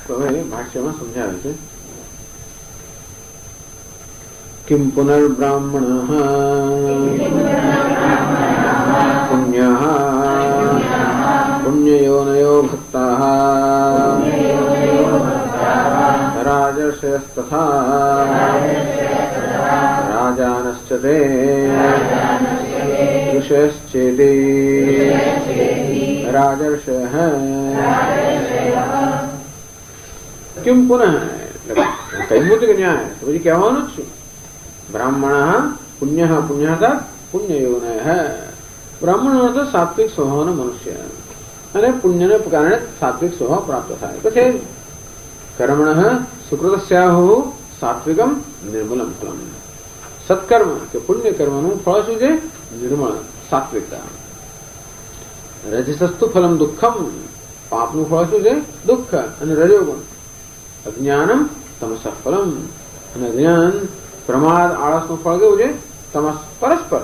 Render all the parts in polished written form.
તો હવે ભાષ્યમાં સમજાવે છે કિમ પુનર્બ્રાહ્મણઃ પુણ્યઃ પુણ્યયોનયો ભક્તાઃ રાજર્ષયસ્તથા રાજાનશ્ચ તે ऋषयश्चेति राजर्षयः किम पुनः કહ્યું કે ન્યાય તો પછી કહેવાનું જ છે બ્રાહ્મણ પુણ્ય પુણ્યાતા પુણ્યયોનય બ્રાહ્મણ તો સાત્વિક સ્વભાવનો મનુષ્ય અને પુણ્યને કારણે સાત્વિક સ્વભાવ પ્રાપ્ત થાય પછી કર્મણ સુકૃતસ્યાહુ સાત્વિકમ નિર્મલમ ફલમ સત્કર્મ કે પુણ્ય કર્મનું ફળ શું છે નિર્મળ સાત્વિકતા રજસસ્તુ ફલમ દુઃખમ પાપનું ફળ શું છે દુઃખ અને રજોગુણ અજ્ઞાનમ તમસ ફલમ અને જ્ઞાન પ્રમાદ આળસનું ફળ કેવું છે તમસ પરસ્પર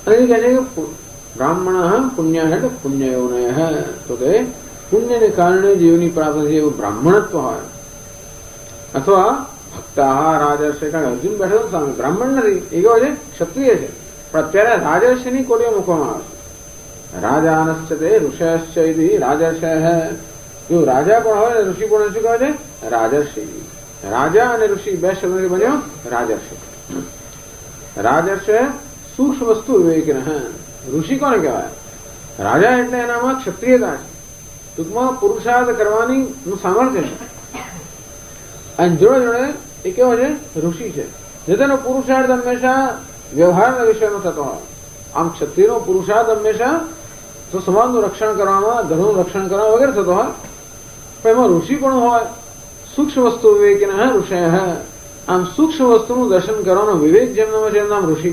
અને એ કહે છે કે બ્રાહ્મણ પુણ્ય એટલે પુણ્યયોનય તો તે પુણ્યને કારણે જીવની પ્રાપ્ત છે એવું બ્રાહ્મણત્વ હોય અથવા ભક્તા રાજર્ષય કારણ અર્જુન બેઠો સામે બ્રાહ્મણ નથી એ કેવો છે ક્ષત્રિય છે પણ અત્યારે રાજર્ષયની કોટીઓ મૂકવામાં આવે છે રાજાનશ્ચ તે ઋષયશ્ચ રાજર્ષય જો રાજા પણ હોય ને ઋષિ પણ શું કહે છે રાજર્ષિ રાજા અને ઋષિ બે શબ્દથી બન્યો રાજર્ષય રાજર્ષય સૂક્ષ્મ વસ્તુ વિવેકિન ઋષિ કોને કહેવાય રાજા એટલે એનામાં ક્ષત્રિયતા છે ટૂંકમાં પુરુષાર્થ કરવાની સામર્થ્ય છે અને જોડે જોડે એ કેવો છે ઋષિ છે જે તેનો પુરુષાર્થ હંમેશા વ્યવહારના વિષયનો થતો હોય આમ ક્ષત્રિયનો પુરુષાર્થ હંમેશા તો સમાજનું રક્ષણ કરવામાં ધર્મનું રક્ષણ કરવા વગેરે થતો હોય પણ એમાં ઋષિ પણ હોય સૂક્ષ્મ વસ્તુ વિવેકિન ઋષય આમ સૂક્ષ્મ વસ્તુનું દર્શન કરવાનો વિવેક જેમનામાં છે એમ નામ ઋષિ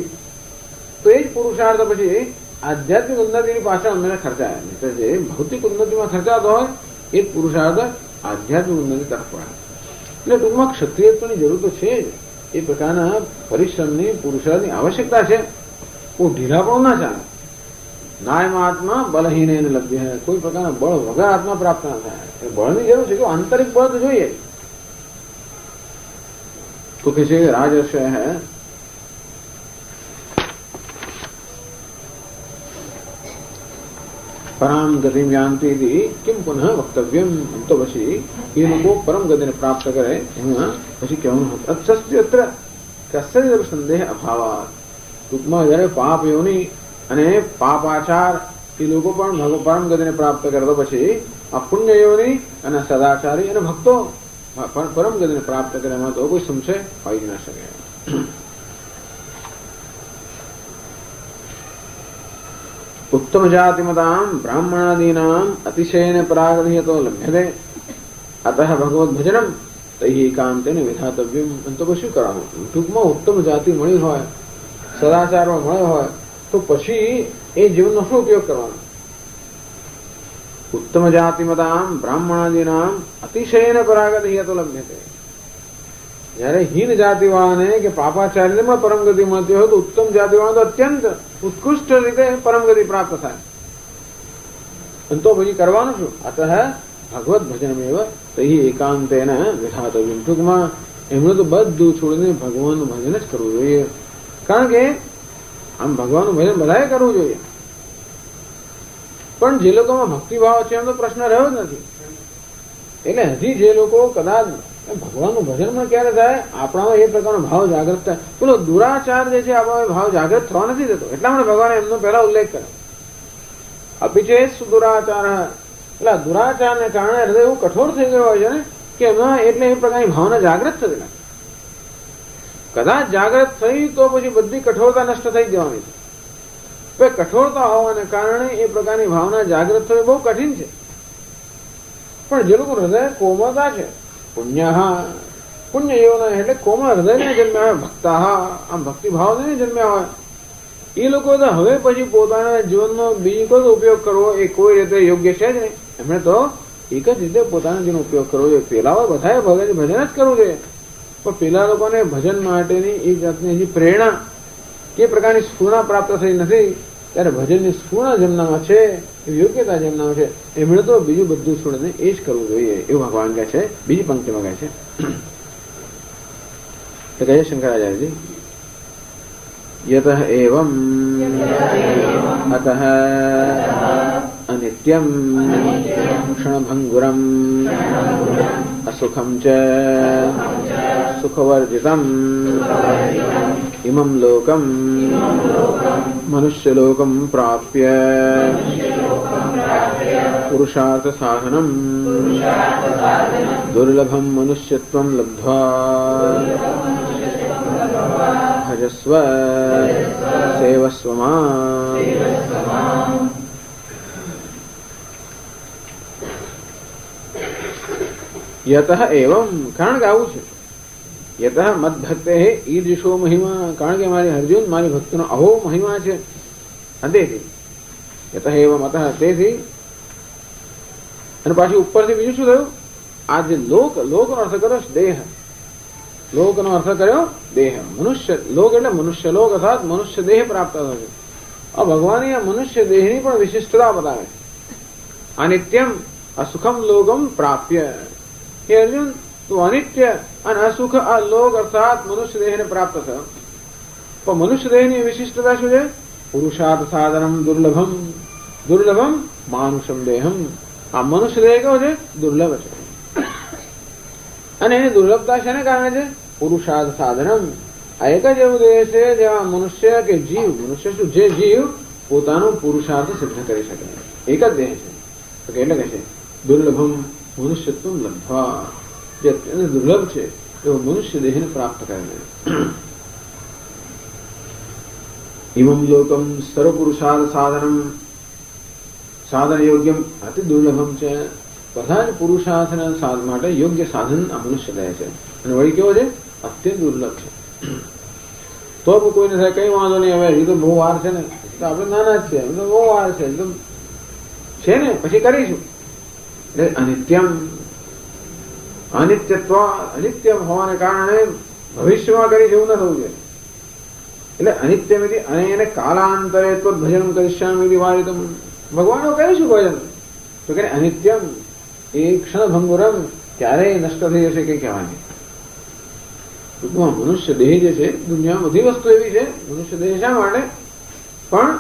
તો એ જ પુરુષાર્થ પછી આધ્યાત્મિક ઉન્નતિની પાછળ હંમેશા ખર્ચાય એટલે જે ભૌતિક ઉન્નતિમાં ખર્ચાતો હોય એ જ પુરુષાર્થ આધ્યાત્મિક ઉન્નતિ તરફ પડે એટલે ટૂંકમાં ક્ષત્રિયત્વની જરૂર તો છે જ એ પ્રકારના પરિશ્રમની પુરુષાર્થની આવશ્યકતા છે બહુ ઢીલા પણ ના ચાલે નાયમાં આત્મા બલહીન એને લભ્ય કોઈ પ્રકારના બળ વગર આત્મા પ્રાપ્ત ના થાય એ બળની જરૂર છે કે આંતરિક બળ તો જોઈએ તો કે છે રાજર્ષય પરામ ગતિમ યાંતિ કિમ પુનઃ વક્તવ્યમ તો પછી એ લોકો પરમ ગતિને પ્રાપ્ત કરે એમાં પછી કહેવાનું અત્ર કસ્ય સંદેહ અભાવ ટૂંકમાં જયારે પાપ યોની અને પાપાચાર એ લોકો પણ પરમ ગતિને પ્રાપ્ત કરે તો પછી આ પુણ્ય યોની અને સદાચારી અને ભક્તો પરમ ગતિને પ્રાપ્ત કરે એમાં તો કોઈ સંશય હોઈ જ ના શકે उत्तम जातिमतां ब्राह्मणादीनां अतिशयेन परागतियतो लभ्यते अतः भगवत भजनम तैः एकांतेन विधातव्यम तो પછી કરવાનું ટૂંકમાં ઉત્તમ જાતિ મળી હોય સદાચારમાં મળ્યો હોય તો પછી એ જીવનનો શું ઉપયોગ કરવાનો ઉત્તમ જાતિમતાં બ્રાહ્મણાદીનાં અતિશયेन પરાગતિયતો લભ્યતે જ્યારે હીન જાતિવાળાને કે પાપાચાર્યને પરમ ગતિ મળતી હોય તો ઉત્તમ જાતિવાળા તો અત્યંત ઉત્કૃષ્ટ રીતે પરમ ગતિ પ્રાપ્ત થાય તો પછી કરવાનું શું અતઃ ભગવત ભજનમેવ તૈ એકાંતેન વિધાતવ્યમ ટૂંકમાં એમણે તો બધું છોડીને ભગવાનનું ભજન જ કરવું જોઈએ કારણ કે આમ ભગવાનનું ભજન બધાએ કરવું જોઈએ પણ જે લોકોમાં ભક્તિભાવ છે એમ તો પ્રશ્ન રહ્યો જ નથી એટલે હજી જે લોકો કદાચ ભગવાનનું ભજનમાં ક્યારે થાય આપણામાં એ પ્રકારનો ભાવ જાગૃત થાય પેલો દુરાચાર જે છે આપણા ભાવ જાગૃત થવા નથી દેતો એટલા માટે ભગવાને એમનો પહેલા ઉલ્લેખ કર્યો અપિચેત દુરાચાર એટલે દુરાચારને કારણે હૃદય એવું કઠોર થઈ ગયું હોય છે ને કે એમાં એટલે એ પ્રકારની ભાવના જાગૃત થતી નથી કદાચ જાગૃત થઈ તો પછી બધી કઠોરતા નષ્ટ થઈ જવાની છે કઠોરતા હોવાને કારણે એ પ્રકારની ભાવના જાગૃત થવી બહુ કઠિન છે પણ જે લોકો હૃદય કોમળતા છે પુણ્ય યોના એટલે કોમળ હૃદયને જન્મ્યા હોય ભક્તા આમ ભક્તિભાવને જન્મ્યા હોય એ લોકો તો હવે પછી પોતાના જીવનનો બીજો કોઈ ઉપયોગ કરવો એ કોઈ રીતે યોગ્ય છે જ નહીં એમણે તો એક જ રીતે પોતાના જીવનનો ઉપયોગ કરવો જોઈએ પેલા બધાએ ભજન જ કરવું જોઈએ પણ પેલા લોકોને ભજન માટેની એ જાતની હજી પ્રેરણા કે પ્રકારની સ્ફૂર્ણા પ્રાપ્ત થઈ નથી ત્યારે ભજનની સ્ફૂર્ણ જેમનામાં છે, એવી યોગ્યતા જેમનામાં છે, એમણે તો બીજું બધું છોડીને એ જ કરવું જોઈએ એવું ભગવાન કહે છે. બીજી પંક્તિમાં કહે છે, તો કહે છે શંકરાચાર્યજી, યતઃ એવં અતઃ અનિત્યમ ક્ષણભંગુરમ અસુખમ ચ સુખવર્જિતમ ઇમં લોકમ મનુષ્યલોકમ પ્રાપ્ય પુરુષાર્થ સાધનમ દુર્લભમ મનુષ્યત્વમ લબ્ધ્વા ભજસ્વ સેવસ્વ માં. યતઃ એવં, કારણ કે આવું છે. યતઃ મદભક્તે ઈદૃશો મહિમા, કારણ કે મારી અર્જુન મારી ભક્તિનો અહો મહિમા છે. તેથી યતઃ એવં અતઃ, તેથી. અને પાછી ઉપરથી બીજું શું થયું? આ જે લોકનો અર્થ કર્યો દેહ, લોકનો અર્થ કર્યો દેહ. મનુષ્ય લોક એટલે મનુષ્ય લોક, અર્થાત મનુષ્ય દેહ પ્રાપ્ત થશે. આ ભગવાને આ મનુષ્ય દેહની પણ વિશિષ્ટતા બતાવે. અનિત્યમ અસુખમ લોકમ પ્રાપ્ય. હે અર્જુન, તું અનિત્ય અને અસુખ આ લોક અર્થાત મનુષ્ય દેહને પ્રાપ્ત થયો. પણ મનુષ્ય દેહની વિશિષ્ટતા શું છે? પુરુષાર્થ સાધનમ દુર્લભમ, દુર્લભમ માનુષમ દેહમ. આ મનુષ્ય દેહ કેવો છે? દુર્લભ છે. અને એની દુર્લભતા શેને કારણે છે? પુરુષાર્થ સાધનમ. આ એક જ એવું દેહ છે જેમાં મનુષ્ય કે જીવ, મનુષ્ય શું, જે જીવ પોતાનું પુરુષાર્થ સિદ્ધ કરી શકે, એક જ દેહ છે. તો એટલે કહે છે દુર્લભમ મનુષ્યત્વમ લબ્ધ્વા, જે અત્યંત દુર્લભ છે એવો મનુષ્ય દેહને પ્રાપ્ત કરે. ઇમમ લોકમ સર્વપુરુષાર્થ સાધનમ, સાધન યોગ્યમ અતિ દુર્લભમ છે. બધા જ પુરુષાર્થના સાધન માટે યોગ્ય સાધન આ મનુષ્ય દેહ છે. અને વળી કેવો છે? અત્યંત દુર્લભ છે. તો કોઈને થાય કઈ વાંધો નહીં, હવે એ તો બહુ વાર છે ને, તો આપણે નાના જ છે, તો બહુ વાર છે, તો છે ને પછી કરીશું. એટલે અનિત્યમ, અનિત્યત્વ, અનિત્યમ હોવાને કારણે ભવિષ્યમાં કરીશ એવું ન થવું જોઈએ. એટલે અનિત્યમિતિ, અને એને કાલાંતરે ભજન કરીશ્યામિ વારિતમ. ભગવાન કરીશું ભજન, તો કે અનિત્યમ, એ ક્ષણભંગુરમ, ક્યારેય નષ્ટ થઈ જશે કઈ કહેવાની. ટૂંકમાં મનુષ્ય દેહ જે છે, દુનિયામાં બધી વસ્તુ એવી છે, મનુષ્ય દેહ શા માટે? પણ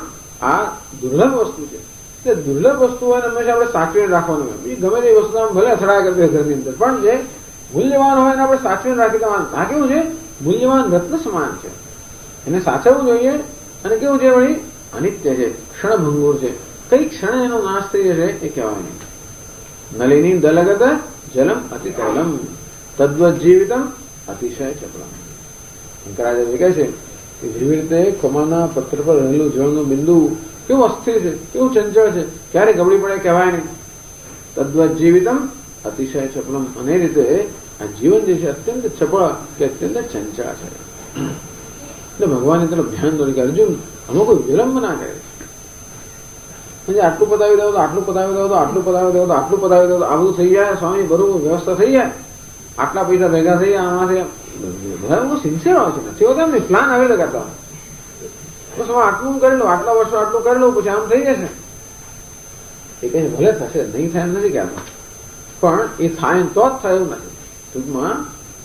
આ દુર્લભ વસ્તુ છે. એટલે દુર્લભ વસ્તુઓને હંમેશા આપણે સાચવીને રાખવાનું હોય. બીજી ગમે તે વસ્તુ ભલે અથડાયા કરતી હોય ઘરની અંદર, પણ જે મૂલ્યવાન હોય એને આપણે સાચવીને રાખી દેવાનું. આ કેવું છે? મૂલ્યવાન રત્ન સમાન છે, એને સાચવવું જોઈએ. અને કેવું છે વળી? અનિત્ય છે, ક્ષણભંગુર છે, કઈ ક્ષણે એનો નાશ થઈ જશે એ કહેવાય નહીં. નલિની દલગત જલમ અતિ તૈલમ તદ્વત જીવિતમ અતિશય ચપલમ. શંકરાચાર્ય કહે છે કે જેવી રીતે કમાના પત્ર પર રહેલું જળનું બિંદુ કેવું અસ્થિર છે, કેવું ચંચળ છે, ક્યારે ગબડી પડે કહેવાય નહીં. તદ્વત જીવિતમ અતિશય ચપલમ. અને એ રીતે આ જીવન જે છે અત્યંત ચપળ કે અત્યંત ચંચળ છે. એટલે ભગવાને તરફ ધ્યાન દોરી કે અર્જુન અમુક વિલંબ ના કરે. આટલું પતાવી દો તો આટલું પતાવી દો તો આટલું પતાવી દો તો આટલું પતાવી દો તો આ બધું થઈ જાય, સ્વામી બરોબર વ્યવસ્થા થઈ જાય, આટલા પૈસા ભેગા થઈ જાય, આમાંથી બધા બહુ સિન્સિયર હોય છે. નથી હોતા એમને પ્લાન આવી તો કરતા બસ હું આટલું કરી લઉં, આટલા વર્ષો આટલું કરી લઉં, પછી આમ થઈ જશે. એ કઈ ભલે થશે, નહીં થાય એમ નથી કહેતો, પણ એ થાય તો જ થાય એવું નથી. ટૂંકમાં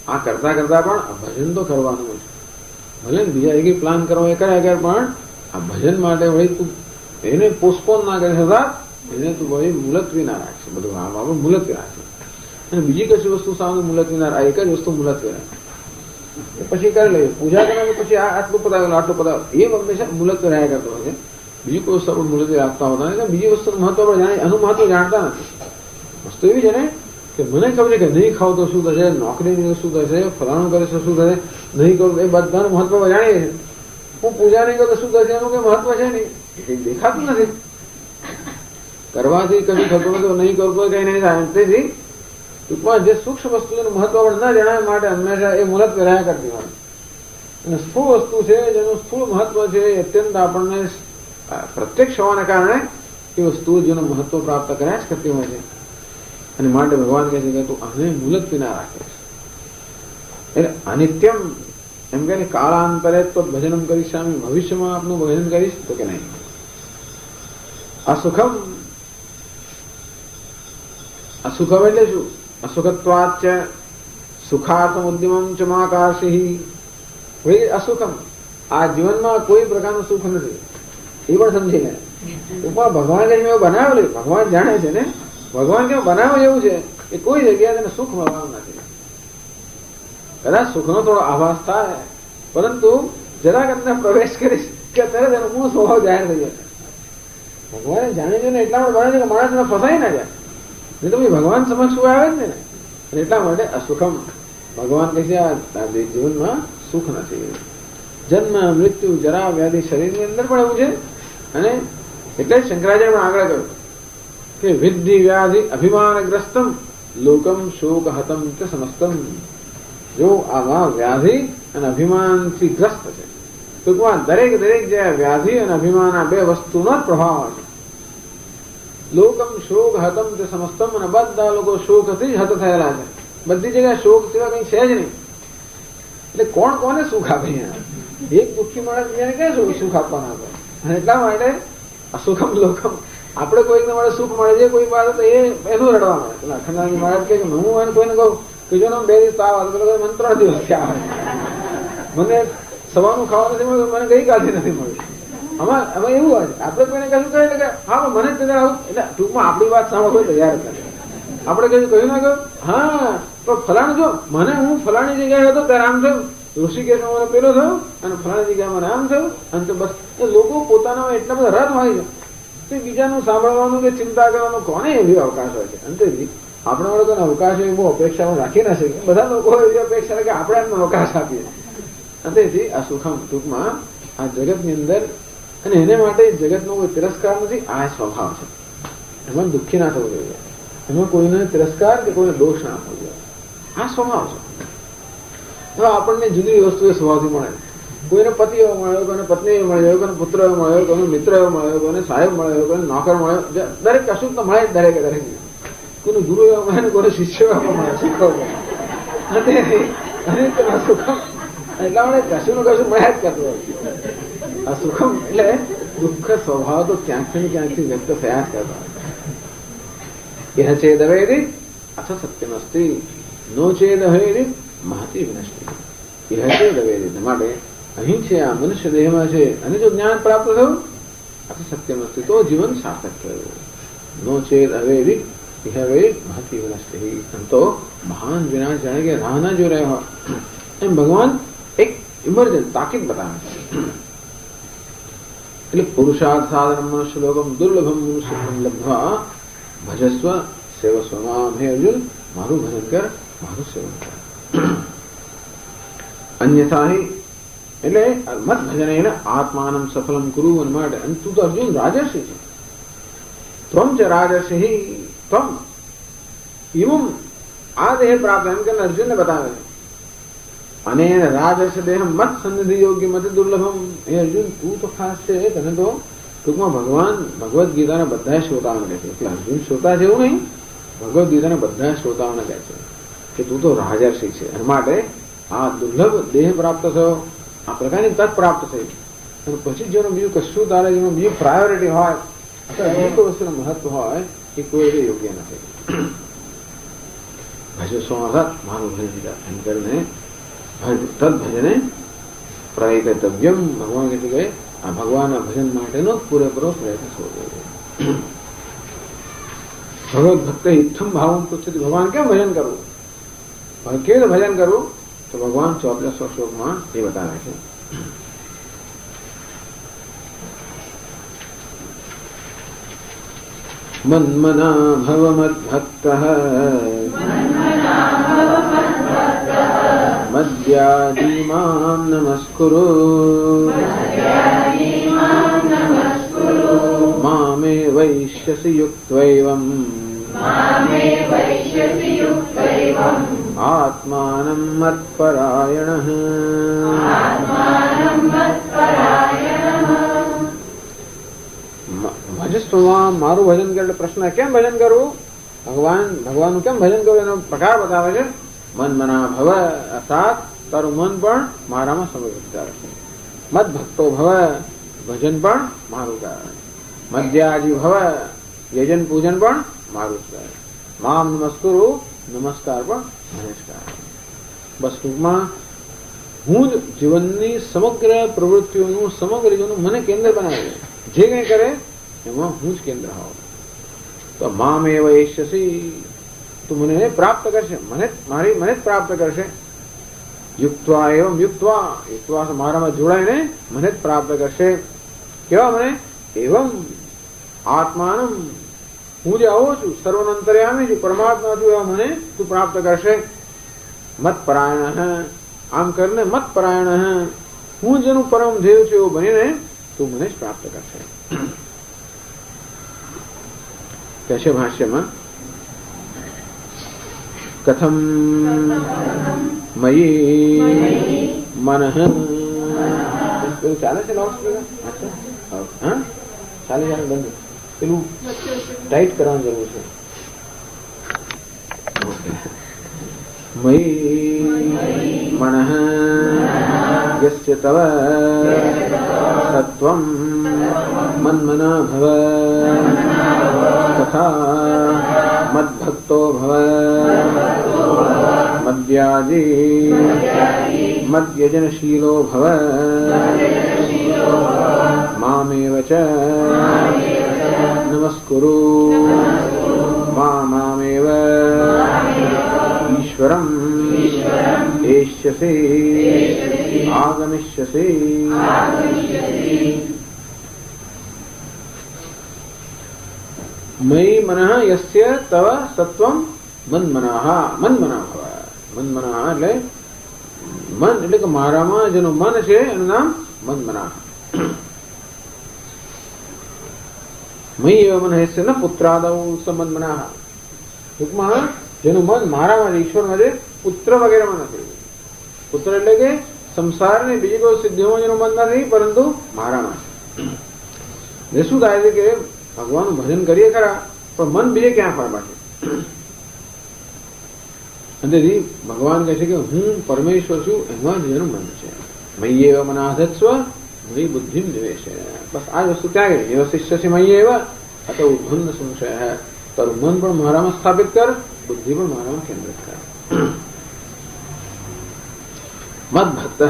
આ કરતા કરતા પણ આ ભજન તો કરવાનું છે. ભલે બીજા એક પ્લાન કરવો એ કર્યા કર, પણ આ ભજન માટે વળી તું એને પોસ્ટપોન ના કરી શકતા, એને તું વળી મુલતવી ના રાખશે. બધું આ બાબત મુલતવી રાખશે. અને બીજી કશી વસ્તુ સામે મુલતવી ના રાખે, એક જ વસ્તુ મુલતવી રાખે. પછી કરી લઈએ પૂજા કરવાની, પછી આટલું પતાવેલું આટલું પતાવેલું, એ હંમેશા મુલતવી રહ્યા કરતો હોય છે. બીજી કોઈ વસ્તુ આપણે મુલતવી રાખતા હોતા નથી. બીજી વસ્તુનું મહત્વ આપણે જાણીએ, એનું મહત્વ જાણતા નથી. વસ્તુ એવી છે ને કે મને ખબર છે કે નહીં ખાવ તો શું થશે, નોકરી શું થશે, ફલાણું કરે તો શું થશે, નહીં કરું તો એ બધાનું મહત્વ જાણીએ છીએ. હું પૂજા નહીં કરું તો શું થશે એનું કઈ મહત્વ છે નહીં, એ દેખાતું નથી. કરવાથી કશું થતું નથી, નહીં કરવું તો કઈ નહીં થાય. તેથી ટૂંકમાં જે સૂક્ષ્મ વસ્તુનું મહત્વ પણ ન જણાવવા માટે હંમેશા એ મુલતવી રહ્યા કરતી હોય. અને સ્થૂળ વસ્તુ છે જેનું સ્થૂળ મહત્વ છે એ અત્યંત આપણને પ્રત્યક્ષ હોવાને કારણે એ વસ્તુઓ જેનું મહત્વ પ્રાપ્ત કર્યા જ કરતી હોય છે. અને માટે ભગવાન કહે છે કે તું આને મુલતવી ના રાખે. એટલે અનિત્યમ એમ કે કાળાંતરે તો ભજનમ કરીશ, ભવિષ્યમાં આપનું ભજન કરીશ તો કે નહીં. અસુખમ, અસુખમ એટલે શું? અસુખત્વાચ સુખાર્થમ ઉદ્યમમ ચ માકાશી. ભાઈ અસુખમ, આ જીવનમાં કોઈ પ્રકારનું સુખ નથી, એ પણ સમજી લે. પણ ભગવાન એવું બનાવેલું, ભગવાન જાણે છે ને, ભગવાન કેમ બનાવે એવું છે કે કોઈ જગ્યાએ તેને સુખ મળવાનું નથી. કદાચ સુખનો થોડો આભાસ થાય, પરંતુ જરાક અંદર પ્રવેશ કરીશ કે તરત એનો મૂળ સ્વભાવ જાહેર થઈ જશે. ભગવાને જાણે છે ને એટલા માટે બને છે કે માણસને ફસાઈ ના જાય, નહીં તો ભગવાન સમક્ષ શું આવે જ ને. અને એટલા માટે અસુખમ, ભગવાન કહે છે આ જીવનમાં સુખ નથી. જન્મ મૃત્યુ જરા વ્યાધિ શરીરની અંદર પણ એવું છે. અને એટલે જ શંકરાચાર્ય પણ આગળ કહ્યું કે વિદ્ધિ વ્યાધિ અભિમાનગ્રસ્તમ લોકમ શોક હતમ કે સમસ્તમ. જો આમાં વ્યાધિ અને અભિમાનથી ગ્રસ્ત છે, ટૂંકમાં દરેક જે વ્યાધિ અને અભિમાન આ બે વસ્તુનો જ પ્રભાવ છે. લોકમ શોક હતમ તે સમસ્તમ, અને બધા લોકો શોકથી જ હત થયેલા છે. બધી જગ્યાએ શોક સિવાય કઈ છે જ નહીં. એટલે કોણ કોને સુખ આપે? એક દુઃખી માણસ બીજાને ક્યાં સુખ આપવાના આપે? અને એટલા માટે અસુખમ લોકમ. આપણે કોઈકને મળે સુખ મળે છે, કોઈ પાસે તો એનું રડવા મળે. અખંડાનંદ મહારાજ કે હું એને કોઈને કહું કે જો બે દિવસ તાવ આવે, મને 3 દિવસ આવે, મને સવારનું ખાવા નથી મળ્યું, મને ગઈકાલથી નથી મળ્યું. આમાં એવું હોય છે, આપણે કોઈને કશું કહે કે હા મને જ આવું, એટલે ટૂંકમાં આપણી વાત સાંભળો તૈયાર કરે. આપણે કહ્યું ના કહ્યું, હા પણ ફલાણું જો મને, હું ફલાણી જગ્યાએ હતો ત્યારે આમ થયું, ઋષિકેશમાં મને પેલો થયું, અને ફલાણી જગ્યાએ મને આમ થયું. અને તો બસ લોકો પોતાના એટલા બધા રસ હોય છે તો બીજાનું સાંભળવાનું કે ચિંતા કરવાનું કોને એવી અવકાશ હોય છે. અંતેથી આપણા લોકોને અવકાશ એવો અપેક્ષાઓ રાખી ના શકે. બધા લોકો એવી અપેક્ષા કે આપણે એમને અવકાશ આપીએ. અંતેથી આ સુખમ, ટૂંકમાં આ જગતની અંદર, અને એને માટે જગતનો કોઈ તિરસ્કાર નથી, આ સ્વભાવ છે. એમાં દુઃખી ના થવું જોઈએ, એમાં કોઈને તિરસ્કાર કે કોઈને દોષ ના આપવો જોઈએ, આ સ્વભાવ છે. હવે આપણને જુદી વસ્તુ એ સ્વભાવથી મળે. કોઈને પતિ એવો મળ્યો, કોઈને પત્ની એવો મળ્યો, કોઈને પુત્ર એવો મળ્યો, કોઈને મિત્ર એવો મળ્યો, કોઈને સાહેબ મળ્યો, કોઈને નોકર મળ્યો. દરેક કશું તો મળે જ, દરેકે દરેક. કોઈને ગુરુ એવો મળે, કોઈને શિષ્ય એવો મળે, શીખવો. એટલા માટે કશું નું કશું મળ્યા જ કરતું હોય. આ સુખમ એટલે દુઃખ સ્વભાવ તો ક્યાંકથી ને ક્યાંકથી વ્યક્ત થયા જ કરતા. यह चेद अवेदित अथ सत्यमस्ति, नो चेद अवेदित महती विनष्टि. यह चेद अवेदित માટે અહીં છે, આ મનુષ્ય દેહમાં છે, અને જો જ્ઞાન પ્રાપ્ત થયું અથ સત્યમસ્તિ, તો જીવન સાર્થક થયું. નો ચેદ અવેદિત यह अवेदित महती विनष्टि, તો મહાન વિનાશ જાણે કે રાહ ના જો રહ્યા હોય એમ ભગવાન એક ઇમરજન્સ તાકીદ બતાવે છે. એટલે પુરુષાર્થ સાધનમ મનુષ્ય લોકમ દુર્લભમ મનુષ્યમ લબ્ધ્વા ભજસ્વ સેવસ્વ મામ. હે અર્જુન, મારું ભજન કર, મારું સેવન કર. અન્યથા એટલે મત ભજન એને આત્માનમ સફલમ કુરુ માટે. અને તું તો અર્જુન રાજર્ષિ છે. ત્વમ ચ રાજર્ષિ ત્વમ ઇમમ આ દેહ પ્રાપ્ત, એમ કે અર્જુનને બતાવે છે. અને રાજર્ષ દેહ મત સન્નિધિ યોગ્ય મત દુર્લભમ. હે અર્જુન, તું તો ખાસ છે, તને તો ટૂંકમાં ભગવાન ભગવદ્ ગીતાના બધા શ્રોતાઓને કહે છે. એટલે અર્જુન શ્રોતા છે એવું નહીં, ભગવદ્ ગીતાના બધા શ્રોતાઓને કહે છે કે તું તો રાજર્ષિ છે. એના માટે આ દુર્લભ દેહ પ્રાપ્ત થયો, આ પ્રકારની તક પ્રાપ્ત થઈ. અને પછી જેનું બીજું કશું તારે જેનું બીજું પ્રાયોરિટી હોય, અથવા કોઈ વસ્તુનું મહત્વ હોય, એ કોઈ યોગ્ય નથી. ભજો સ્વર્થ મારું ભજન દીધા એમ કરીને તદ ભજને પ્રયતવ્યમ. ભગવાન કીધું કે આ ભગવાનના ભજન માટેનો પૂરેપૂરો પ્રયત્ન થવો જોઈએ. ભગવત ભક્ત ઇત્થમ ભાવમ પૃચ્છતિ. ભગવાન કેમ ભજન કરવું, કેવી રીતે ભજન કરવું, તો ભગવાન 14 શ્લોકમાં એ બતાવે છે. મન્મના ભવ મદ્ભક્તઃ મદ્યાજી મામ નમસ્કુરુ મામે વૈશ્યસી યુક્ત્વૈવમ આત્માનં મત્પરાયણઃ. ભજસ્વમાં મારું ભજન કરે. પ્રશ્ન કેમ ભજન કરવું, ભગવાનનું કેમ ભજન કરવું, એનો પ્રકાર બતાવે છે. મન મના ભવ, અર્થાત તારું મન પણ મારામાં સમર્પિત કરે છે. મત ભક્તો ભવ, ભજન પણ મારું કારણ. મધ્યાજી ભવ, યજન પૂજન પણ મારું જ કરે. મામ નમસ્કુરુ, નમસ્કાર પણ મને જ કરે. બસ ટૂંકમાં હું જ જીવનની સમગ્ર પ્રવૃત્તિઓનું, સમગ્ર જીવનનું મને કેન્દ્ર બનાવી દે. જે કંઈ કરે એમાં હું જ કેન્દ્ર હોઉં. તો મામેવ એષ્યસી, તું મને પ્રાપ્ત કરશે, મને જ પ્રાપ્ત કરશે. યુક્ત્વા એવમ યુક્ત્વા મારામાં જોડાઈને મને જ પ્રાપ્ત કરશે. કેવા મને? એવમ આત્માનમ, હું જે આવો છું, સર્વનંતર્યામી છું, પરમાત્મા છું, એવા મને તું પ્રાપ્ત કરશે. મતપરાયણ, આમ કરીને મતપરાયણ, હું જેનું પરમ ધ્યેય છું એવું બનીને તું મને જ પ્રાપ્ત કરશે. કહેશે ભાષ્યમાં, કથમ મયી મનઃ, ચાલે છે લાઉડ સ્પીકર? હા ચાલે, બંધ. પેલું ટાઈટ કરવાની જરૂર છે. મયી મનઃ યસ્ય તવ સત્વં મન્મના ભવ તથા મદ્ભક્તો ભવ મદ્યાજી મદ્યજનશીલો ભવ મામેવ ચ નમસ્કુરુ મામેવ ઈશ્વરમ એષ્યસે આગમિષ્યસે. મયી મનઃ યસ્ય તવ સત્વમ મન્મનઃ, મન્મના ભવ. મન્મના એટલે મન, એટલે કે મારામાં જેનું મન છે એનું નામ મન્મના. મયી એવ મન યસ્ય ન પુત્રાદૌ સમન્મના. ટૂંકમાં જેનું મન મારામાં છે, ઈશ્વરમાં છે, પુત્ર વગેરેમાં નથી. પુત્ર એટલે કે સંસારની બીજી કોઈ સિદ્ધિઓમાં જેનું મન નથી, પરંતુ મારામાં છે. શું થાય છે કે ભગવાનનું ભજન કરીએ ખરા, પણ મન બીજે ક્યાં ફરવા છે. અંતેથી ભગવાન કહે છે કે હું પરમેશ્વર છું, એમાં જ એનું મન છે. મય્યેવ મનાધત્સ્વ મયી બુદ્ધિ નિવેશ. બસ આ જ વસ્તુ ત્યાં ગઈ. નિવશિષ્યસી મય્યેવ અત ઉદ્ભન્ન સંશય. તારું મન પણ મારામાં સ્થાપિત કર, બુદ્ધિ પણ મારામાં કેન્દ્રિત કર. મદ ભક્ત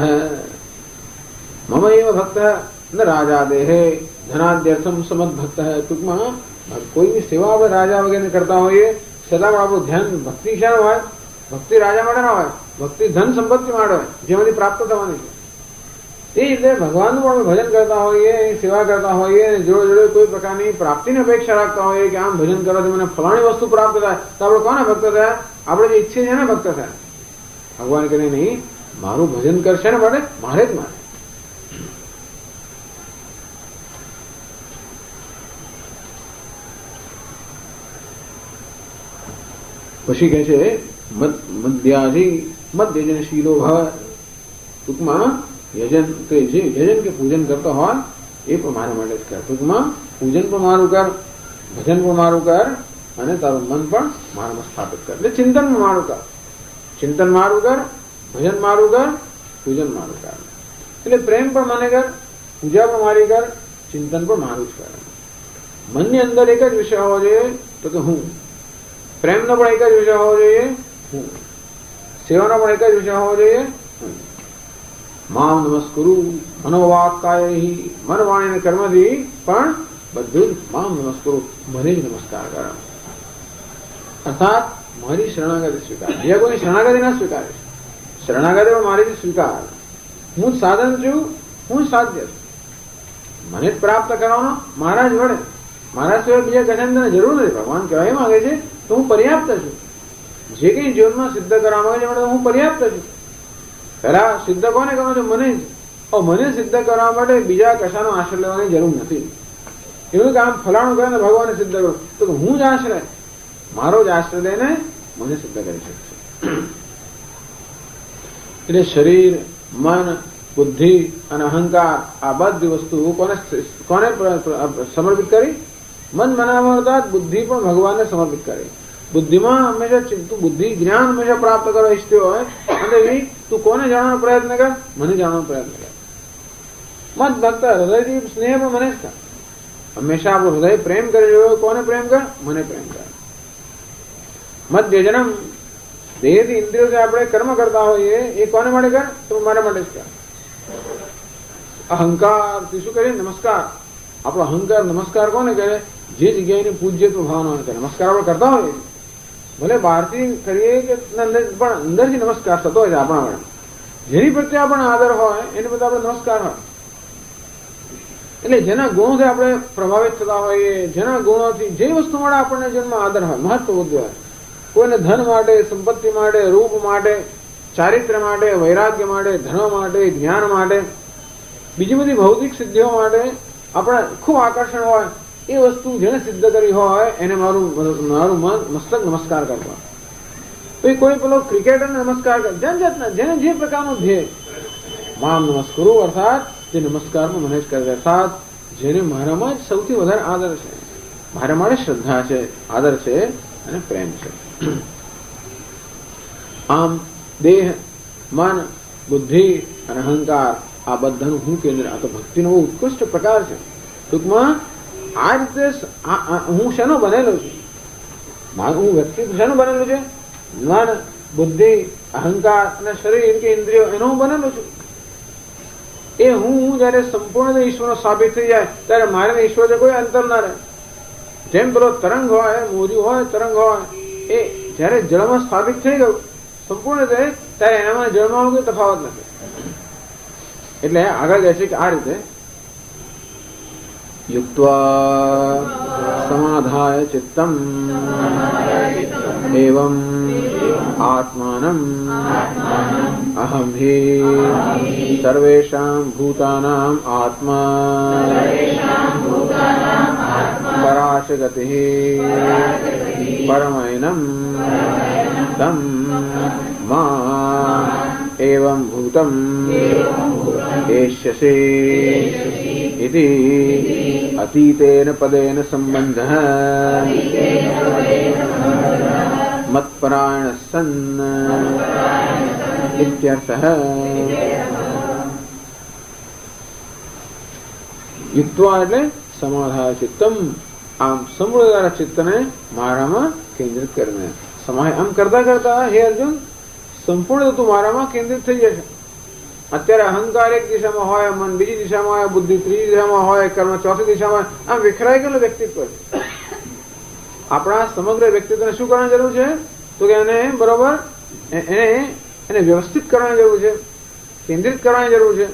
મમ એવ ભક્ત ન રાજા દેહે ધનાદ્યર્થમ સમદ ભક્ત. ટૂંકમાં કોઈની સેવા આપણે રાજા વગેરે કરતા હોઈએ છતાં આપણું ધ્યાન ભક્તિ શાનો હોય? ભક્તિ રાજા માટે ના હોય, ભક્તિ ધન સંપત્તિ માટે હોય, જેમાંથી પ્રાપ્ત થવાની છે. એ રીતે ભગવાનનું પણ ભજન કરતા હોઈએ, સેવા કરતા હોઈએ, જોડે જોડે કોઈ પ્રકારની પ્રાપ્તિની અપેક્ષા રાખતા હોઈએ કે આમ ભજન કરવાથી મને ફલાણી વસ્તુ પ્રાપ્ત થાય, તો આપણે કોને ભક્ત થયા? આપણે જે ઈચ્છીએ છીએ ને ભક્ત થયા. ભગવાન કહે નહીં, મારું ભજન કરશે ને માટે મારે જ મારે. પછી કહે છે મધ્યાજી મધ્યજનશીલો ભવ. ટૂંકમાં યજન કે જે યજન કે પૂજન કરતો હોય એ પણ મારા માટે જ કર. ટૂંકમાં પૂજન પણ મારું કર, ભજન પણ મારું કર, અને તારું મન પણ મારામાં સ્થાપિત કર. એટલે ચિંતન પણ મારું કર, ચિંતન મારું કર, ભજન મારું કર, પૂજન મારું કર. એટલે પ્રેમ પણ મને કર, પૂજા પણ મારી કર, ચિંતન પણ મારું જ કર. મનની અંદર એક જ વિષય હોવો જોઈએ, તો કે હું. પ્રેમનો પણ એક જ વિષય હોવો જોઈએ, હું. સેવાનો પણ એક જ વિષય હોવો જોઈએ, હું. મામ નમસ્કુરુ મનોવાક્કાય, મન વાણી અને કર્મથી પણ બધું જ મામ નમસ્કુરુ, મને જ નમસ્કાર કર. અર્થાત મારી શરણાગતિ સ્વીકાર. બીજા કોઈ શરણાગતિ ના સ્વીકારે. શરણાગતિ પણ મારી જ સ્વીકાર. હું જ સાધન છું, હું જ સાધ્ય છું. મને જ પ્રાપ્ત કરવાનો મારા જ વડે. મારા સિવાય બીજા કશાની તને જરૂર નથી. ભગવાન કહેવા માંગે છે તો હું પર્યાપ્ત છું. જે કંઈ જીવનમાં સિદ્ધ કરવા માંગે છે હું પર્યાપ્ત છું. પહેલા સિદ્ધ કોને કરો છો? મને જ. મને સિદ્ધ કરવા માટે બીજા કશાનો આશ્રય લેવાની જરૂર નથી. એવું કે આમ ફલાણું કરે ને ભગવાનને સિદ્ધ કરો, તો હું જ આશ્રય, મારો જ આશ્રય લઈને મને સિદ્ધ કરી શકશે. એટલે શરીર, મન, બુદ્ધિ અને અહંકાર આ બધી વસ્તુ કોને સમર્પિત કરી? મન મનાવવા અર્થાત બુદ્ધિ પણ ભગવાનને સમર્પિત કરી. બુદ્ધિમાં હંમેશા તું બુદ્ધિ જ્ઞાન હંમેશા પ્રાપ્ત કરવા ઈચ્છતી હોય, અને તું કોને જાણવાનો પ્રયત્ન કર? મને જાણવાનો પ્રયત્ન કર. મત ભક્ત હૃદયથી સ્નેહ પણ મને જ કર. હંમેશા આપણું હૃદય પ્રેમ કરી રહ્યો. કોને પ્રેમ કર? મને પ્રેમ કર. મધ્યજનમ, દેહથી ઇન્દ્રિયોથી આપણે કર્મ કરતા હોઈએ એ કોને માટે કર? તો મારા માટે જ કર. અહંકાર શું કરીએ? નમસ્કાર. આપણો અહંકાર નમસ્કાર કોને કરે? જે જગ્યાએની પૂજ્યત્વ ભાવના હોય નમસ્કાર આપણે કરતા હોઈએ, ભલે બહારથી કરીએ કે પણ અંદરથી નમસ્કાર થતો હોય છે આપણા માટે. જેની પ્રત્યે આપણને આદર હોય એની પ્રત્યે આપણે નમસ્કાર હોય. એટલે જેના ગુણોથી આપણે પ્રભાવિત થતા હોઈએ, જેના ગુણોથી જે વસ્તુ માટે આપણને જન્મ આદર હોય, મહત્વ બુદ્ધિ હોય, કોઈને ધન માટે, સંપત્તિ માટે, રૂપ માટે, ચારિત્ર્ય માટે, વૈરાગ્ય માટે, ધર્મ માટે, જ્ઞાન માટે, બીજી બધી ભૌતિક સિદ્ધિઓ માટે આપણે ખૂબ આકર્ષણ હોય, એ વસ્તુ જેને સિદ્ધ કરી હોય એને મારું મન મસ્તક નમસ્કાર કરતો. તો કોઈ પેલો ક્રિકેટરને નમસ્કાર કરે, જાતના જેને જે પ્રકારનું ધ્યેય, મામ નમસ્કરું અર્થાત જે નમસ્કારમાં મને જ કરે, અર્થાત જેને મારામાં જ સૌથી વધારે આદર છે, મારા માટે શ્રદ્ધા છે, આદર છે અને પ્રેમ છે. આમ દેહ, મન, બુદ્ધિ અને અહંકાર આ બધાનું હું કેન્દ્ર. આ તો ભક્તિનો બહુ ઉત્કૃષ્ટ પ્રકાર છે. ટૂંકમાં આ રીતે હું શેનો બનેલો છું? હું વ્યક્તિ શેનું બનેલું છે? મન, બુદ્ધિ, અહંકાર અને શરીર કે ઇન્દ્રિયો એનો હું બનેલો છું. એ હું જયારે સંપૂર્ણ ઈશ્વરનો સાબિત થઈ જાય ત્યારે મારે ઈશ્વર કોઈ અંતર ના રહે. જેમ પેલો તરંગ હોય, મોજું હોય, તરંગ હોય, એ જયારે જળમાં સ્થાપિત થઈ ગયું સંપૂર્ણ રીતે, ત્યારે એનામાં જળમાં કોઈ તફાવત નથી. એટલે આગળ કહે છે કે આ રીતે યુક્ત્વા સમાધાય ચિત્તમ એવં આત્માનમ અહમ હિ સર્વેષાં ભૂતાનાં આત્મા પરાશગતિઃ પરમૈનમ તમ મા એવં ભૂતમ એષ્યસે इति अतीतेन पदेन संबंधः मत्परायणः सन् इत्यर्थः. युक्त्वा એટલે સમાધાય ચિત્તમ, આમ સમૃદ્ધ ચિત્તને મારામાં કેન્દ્રિત કરીને. સમાય આમ કરતા કરતા હે અર્જુન સંપૂર્ણ તું મારામાં કેન્દ્રિત થઈ જશે. અત્યારે અહંકાર એક દિશામાં હોય, મન બીજી દિશામાં હોય, બુદ્ધિ ત્રીજી દિશામાં હોય, કર્મ ચોથી દિશામાં હોય, આમ વિખરાઈ ગયેલું વ્યક્તિત્વ છે. આપણા સમગ્ર વ્યક્તિત્વને શું કરવાની જરૂર છે? તો કે એને બરોબર એને વ્યવસ્થિત કરવાની જરૂર છે, કેન્દ્રિત કરવાની જરૂર છે,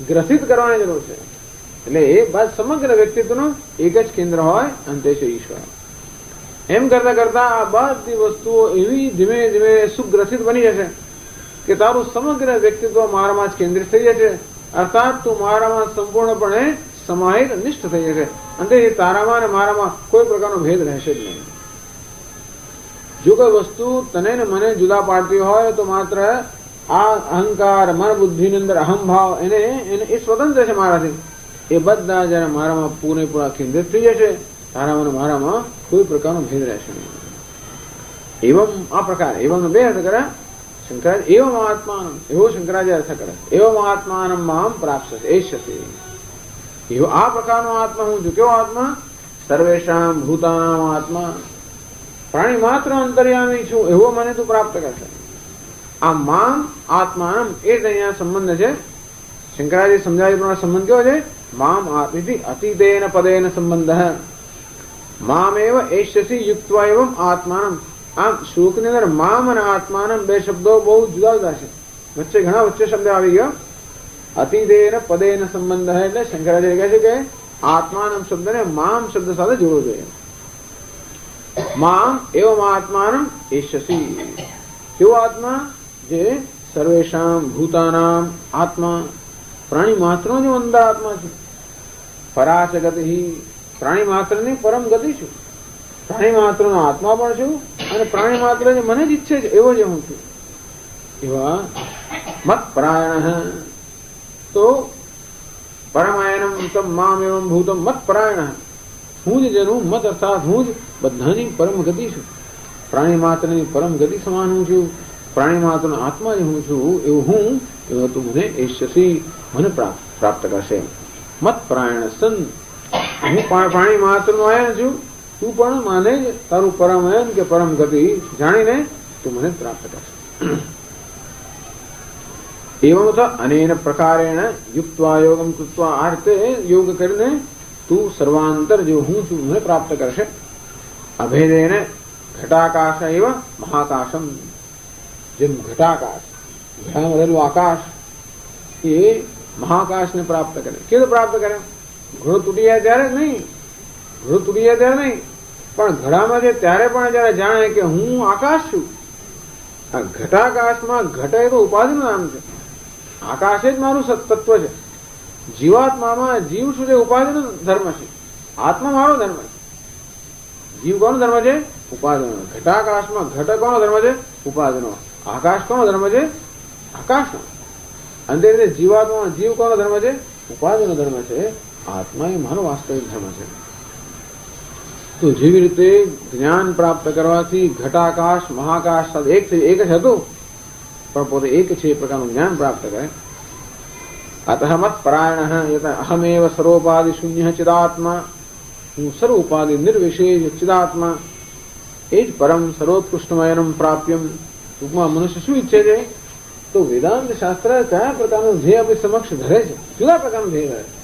ગ્રસિત કરવાની જરૂર છે. એટલે એ બાદ સમગ્ર વ્યક્તિત્વનું એક જ કેન્દ્ર હોય અને તે છે ઈશ્વર. એમ કરતા કરતા આ બધી વસ્તુઓ એવી ધીમે ધીમે સુગ્રસિત બની જશે કે તારું સમગ્ર વ્યક્તિત્વ મારામાં જ કેન્દ્રિત થઈ જશે. અર્થાત તું મારામાં સંપૂર્ણપણે સમાહિત નિષ્ઠ થઈ જશે. અને તારામાં અને મારામાં કોઈ પ્રકારનો ભેદ રહેશે જ નહીં. જો કોઈ વસ્તુ તને ને મને જુદા પાડતી હોય તો માત્ર આ અહંકાર, મન, બુદ્ધિની અંદર અહમભાવ એને એ સ્વતંત્ર છે મારાથી. એ બધા જયારે મારામાં પૂરેપૂરા કેન્દ્રિત થઈ જશે, તારામાં અને મારામાં કોઈ પ્રકારનો ભેદ રહેશે નહીં. એવમ આ પ્રકાર, એવમ બે અર્થ કર્યા શંકરાચાર્ય. એવમ આત્માનમ, એવો શંકરાચાર્ય અર્થ કરે. એવમ આત્માનમ મામ પ્રાપ્ત એષ્યસે. એવો આ પ્રકારનો આત્મા હું છું. કેવો આત્મા? સર્વેષાં ભૂતાનામ આત્મા, પ્રાણી માત્ર અંતર્યામી છું એવો મને તું પ્રાપ્ત કરશે. આ મામ આત્માનમ એ જ અહીંયા સંબંધ છે. શંકરાચાર્ય સમજાવી પ્રમાણે સંબંધ કેવો છે? મામ આત્મિતિ અતિદેન પદેન સંબંધ. મામ એવ એષ્યસી યુક્ત્વા એવમ આત્માનમ. આમ શ્લોકની અંદર મામ અને આત્માનમ બે શબ્દો બહુ જુદા જુદા છે. વચ્ચે શબ્દ આવી ગયો અતિદેન પદેન સંબંધ. એટલે શંકરાચાર્ય કહે છે કે આત્માનમ શબ્દને મામ શબ્દ સાથે જોડવો જોઈએ. મામ એવમ આત્માનમ એષ્યસી. કેવો આત્મા? જે સર્વેષાં ભૂતાનામ આત્મા, પ્રાણી માત્રનો જે અંદર આત્મા છે. પરાચ ગતિ, પ્રાણી માત્રની પરમ ગતિ છું. પ્રાણી માત્રનો આત્મા પણ છું અને પ્રાણી માત્ર જે મને જ ઈચ્છે છે એવો જ હું છું. એવા મત પરાયણ. તો પરમાયણમ તમ મામ એવમ ભૂતમ મત પરાયણ. હું જ જેનું મત અર્થાત હું જ બધાની પરમ ગતિ છું. પ્રાણી માત્રની પરમ ગતિ સમાન હું છું. પ્રાણી માત્રનો આત્મા જ હું છું એવું હું, એવો તું મને એષ્યસી મને પ્રાપ્ત કરશે. મત પરાયણ સન હું પ્રાણી માત્રનો અયન છું, તું પણ માને તારું પરમ અયન કે પરમ ગતિ જાણીને તું મને પ્રાપ્ત કરશે. એવમ તો અનેન પ્રકારેણ યુક્ત્વા યોગમ કૃત્વા, આ રીતે યોગ કરીને તું સર્વાંતર જે હું છું મને પ્રાપ્ત કરશે. અભેદેન ઘટાકાશ એવ મહાકાશમ, જેમ ઘટાકાશ ઘડામાં રહેલું આકાશ એ મહાકાશને પ્રાપ્ત કરે. કેવું પ્રાપ્ત કરે? ઘડો તૂટી જાય ત્યારે નહીં, ઘડો તૂટી જાય ત્યારે નહીં, પણ ઘડામાં છે ત્યારે પણ જયારે જાણે કે હું આકાશ છું. આ ઘટાકાશમાં ઘટ એ તો ઉપાધિનું નામ છે, આકાશ જ મારું તત્વ છે. જીવાત્મામાં જીવ શું છે? ઉપાધિનો ધર્મ છે. આત્મા મારો ધર્મ છે. જીવ કોનો ધર્મ છે? ઉપાધિનો. ઘટાકાશમાં ઘટ કોનો ધર્મ છે? ઉપાધિનો. આકાશ કોનો ધર્મ છે? આકાશનો. અંતે જીવાત્મામાં જીવ કોનો ધર્મ છે? ઉપાધિનો ધર્મ છે. આત્મા એ મારો વાસ્તવિક ધર્મ છે. તો જેવી રીતે જ્ઞાન પ્રાપ્ત કરવાથી ઘટાકાશ મહાકાશ સાથે એક જ હતું, પણ પોતે એક છે એ પ્રકારનું જ્ઞાન પ્રાપ્ત કરે. અતઃ મત પરાયણ અહમેવ સર્વોપાધિ શૂન્ય ચિદાત્મા, હું સર્વ ઉપાધિ નિર્વિશેષ ચિદાત્મા, એ જ પરમ સર્વોત્કૃષ્ટમયનમ પ્રાપ્યમ. ટૂંકમાં મનુષ્ય શું ઈચ્છે છે? તો વેદાંત શાસ્ત્ર કયા પ્રકારનું ધ્યેય આપણી સમક્ષ ધરે છે? જુદા પ્રકારનું ધ્યેય ધરે.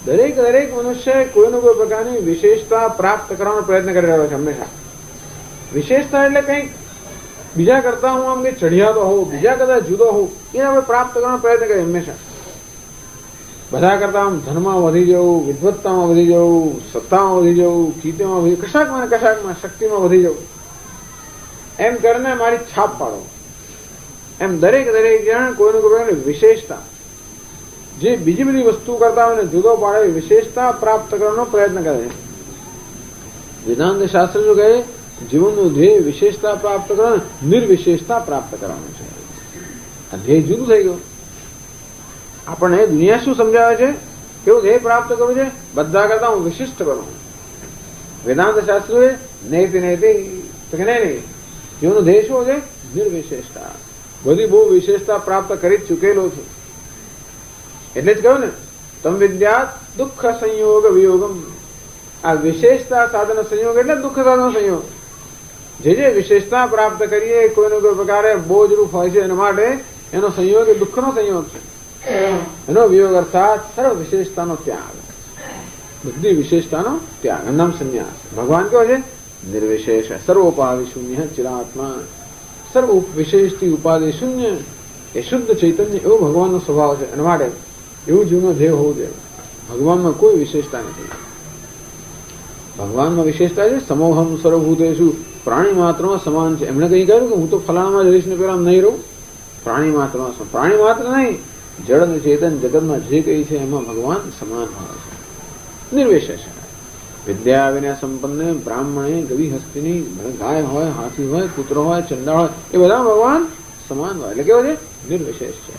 દરેક મનુષ્ય કોઈને કોઈ પ્રકારની વિશેષતા પ્રાપ્ત કરવાનો પ્રયત્ન કરી રહ્યો છે હંમેશા. વિશેષતા એટલે કંઈક બીજા કરતા હું આમ કંઈક ચઢિયાતો હોઉં, બીજા કરતા જુદો હોઉં, એને આપણે પ્રાપ્ત કરવાનો પ્રયત્ન કરીએ હંમેશા. બધા કરતા આમ ધનમાં વધી જવું, વિદ્વત્તામાં વધી જવું, સત્તામાં વધી જવું, કીર્તિમાં વધી, કશાકમાં શક્તિમાં વધી જવું, એમ કરીને મારી છાપ પાડો. એમ દરેક જણ કોઈને કોઈ પ્રકારની વિશેષતા, જે બીજી બધી વસ્તુ કરતા હોય ને જુદો પાડે, વિશેષતા પ્રાપ્ત કરવાનો પ્રયત્ન કરે છે. વેદાંત શાસ્ત્ર શું કહે? જીવનનું ધ્યેય વિશેષતા પ્રાપ્ત કરવાનું, નિર્વિશેષતા પ્રાપ્ત કરવાનું છે. આ ધ્યેય જુદું થઈ ગયું. આપણને દુનિયા શું સમજાવે છે? કેવું ધ્યેય પ્રાપ્ત કરવું છે? બધા કરતા હું વિશિષ્ટ કરું. વેદાંત શાસ્ત્ર નહીં, જીવનનું ધ્યેય શું છે? નિર્વિશેષતા. બધી બહુ વિશેષતા પ્રાપ્ત કરી જ ચૂકેલો છું. એટલે જ કહ્યું ને, તમ વિદ્યાત દુઃખ સંયોગ વિયોગમ. આ વિશેષતા સાધન સંયોગ એટલે દુઃખ સાધન સંયોગ. જે વિશેષતા પ્રાપ્ત કરીએ કોઈને કોઈ પ્રકારે બોજરૂપ હોય છે, એના માટે એનો સંયોગ એ દુઃખનો સંયોગ છે. એનો વિયોગ અર્થાત સર્વ વિશેષતાનો ત્યાગ, બધી વિશેષતાનો ત્યાગ, નામ સંન્યાસ. ભગવાન કેવો છે? નિર્વિશેષ સર્વોપાધિ શૂન્ય ચિરાત્મા. સર્વ વિશેષથી ઉપાધિ શૂન્ય એ શુદ્ધ ચૈતન્ય, એવો ભગવાનનો સ્વભાવ છે. એના માટે એવું જીવનો ધ્યેય હોવું જોઈએ. ભગવાનમાં કોઈ વિશેષતા નથી. ભગવાનમાં વિશેષતા છે સમોહમ સર્વભૂતેષુ, પ્રાણી માત્રમાં સમાન છે. એમણે કઈ કહ્યું કે હું તો ફલાણામાં રહીશ ને પેલા નહીં રહું. પ્રાણી માત્રમાં, પ્રાણી માત્ર નહીં, જળ અને ચેતન જગતમાં જે કઈ છે એમાં ભગવાન સમાન હોય છે, નિર્વિશેષ. વિદ્યા વિના સંપન્ન બ્રાહ્મણે ગવિ હસ્તીની, ગાય હોય, હાથી હોય, કૂતરો હોય, ચંડા હોય, એ બધા ભગવાન સમાન હોય. એટલે કેવો છે? નિર્વિશેષ છે.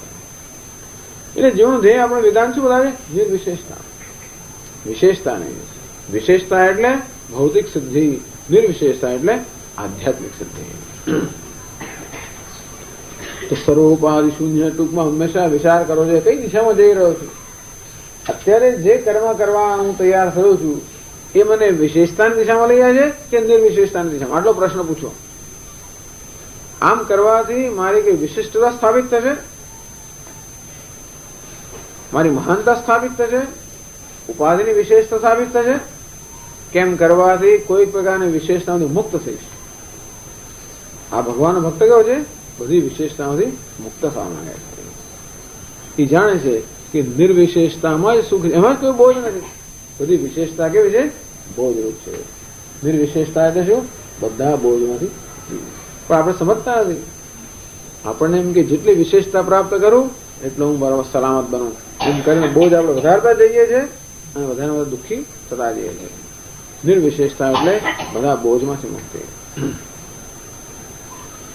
એટલે જીવન ધ્યેય આપણે વેદાંત શું બતાવે? નિર્વિશેષતા. વિશેષતા નહીં. વિશેષતા એટલે ભૌતિક સિદ્ધિ, નિર્વિશેષતા એટલે આધ્યાત્મિક સિદ્ધિ. તો સર્વોપાધિ શૂન્ય, ટૂંકમાં હંમેશા વિચાર કરો છે કઈ દિશામાં જઈ રહ્યો છું. અત્યારે જે કર્મ કરવા હું તૈયાર થયો છું એ મને વિશેષતાની દિશામાં લઈ જાય છે કે નિર્વિશેષતાની દિશામાં? આટલો પ્રશ્ન પૂછો. આમ કરવાથી મારી કઈ વિશિષ્ટતા સ્થાપિત થશે? મારી મહાનતા સ્થાપિત થશે? ઉપાધિની વિશેષતા સ્થાપિત થશે? કેમ કરવાથી કોઈ પ્રકારની વિશેષતાઓથી મુક્ત થઈશ. આ ભગવાનનો ભક્ત કેવો છે? બધી વિશેષતાઓથી મુક્ત થવા માંગે છે. એ જાણે છે કે નિર્વિશેષતામાં જ સુખ, એમાં જ કોઈ બોજ નથી. બધી વિશેષતા કેવી છે? બોજરૂપ છે. નિર્વિશેષતા એટલે શું? બધા બોજમાંથી. પણ આપણે સમજતા નથી. આપણને એમ કે જેટલી વિશેષતા પ્રાપ્ત કરું એટલો હું બરાબર સલામત બનું, એમ કરીને બોજ આપણે વધારતા જઈએ છીએ અને વધારે વધારે દુઃખી થતા જઈએ છીએ. નિર્વિશેષતા એટલે બધા બોજમાંથી મુક્તિ.